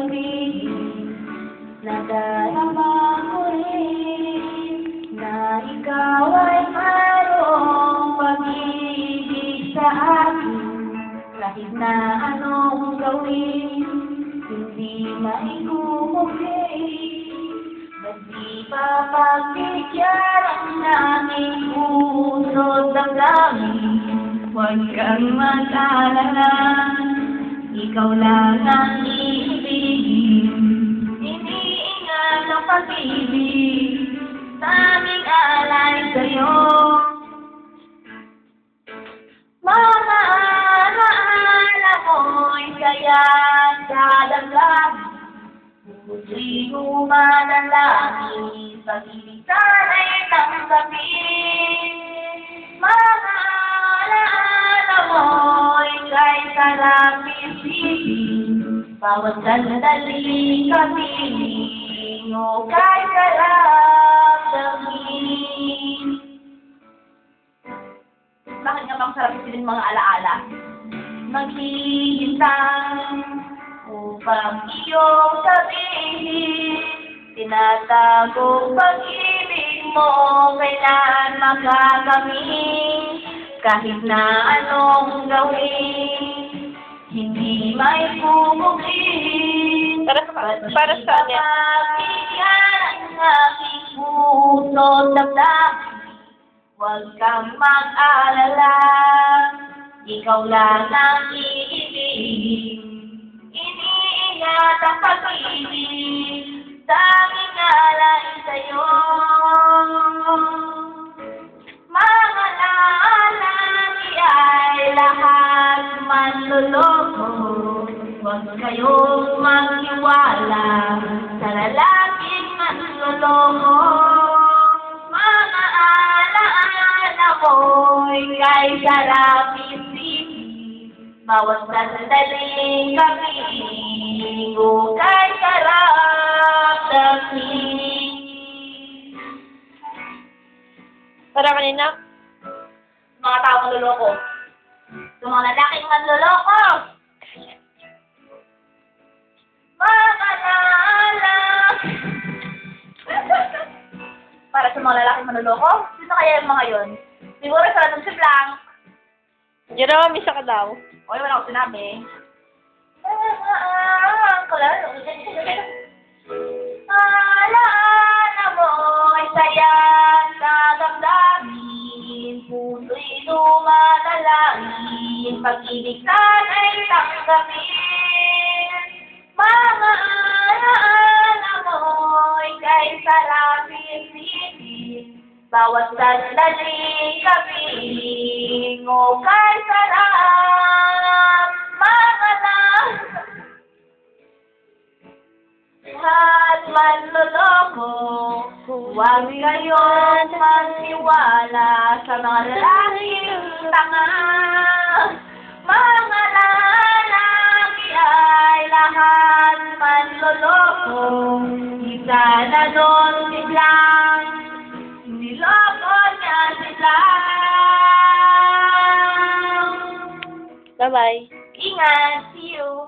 pag-ibig, nadarama ko rin na ikaw ay mayroong pag-ibig sa akin. Kahit na anong gawin, hindi maikukumpli. Ba't di pa pagbigyan ang aming puso't damdamin? Huwag kang mag-alala, ikaw lang ang iibigin. Iniingat ang pag-ibig, sa aming alay sa'yo. Mga alaala mo'y saya sa damdamin. Pupuloy man ang langit, pag-ibig sana'y tanggapin. Mga alaala mo'y kay sarap isipin. Bawat sandaling kapiling o kay sarap damhin. Bakit nga bang sarap isipin mga alaala? Maghihintay upang iyong sabihin, tinatagong pag-ibig mo kailan makakamit. Kahit na anong gawin, hindi may pupugin. Para saan yan? Mabigyan ang aking puso't damdamin. Huwag kang mag-alala, ikaw lang ang iibig. Iniingat ang pag-ibig, sa aming alay sa'yo. Mga lalaki ay lahat manloloko. Huwag kayong magtiwala sa lalaking manloloko. Mga alaala mo'y kay sarap isipin. Bawat sandaling kapiling o kay sarap damhin. Para kanina? Mga tao manloloko. Sa mga lalaking manloloko. Mga lalaki. Para sa mga lalaking manloloko? Sino kaya yung mga yun? Siguro sa Radong Siblang. Jerome, isa ka daw. Oy, wala akong sinabi. Alaala mo'y saya sa damdamin. Puso'y dumadalangin, pag-ibig sana'y tanggapin. Mga alaala mo'y kay sarap isipin. Bawat sandaling kapiling o kay sarap. Mga lahat manloloko. Huwag kayong magtiwala sa mga lalaking tanga. Mga lalaki ay lahat manloloko. Isa na doon biglang niloko niya sila. Bye-bye. Ingat, see you.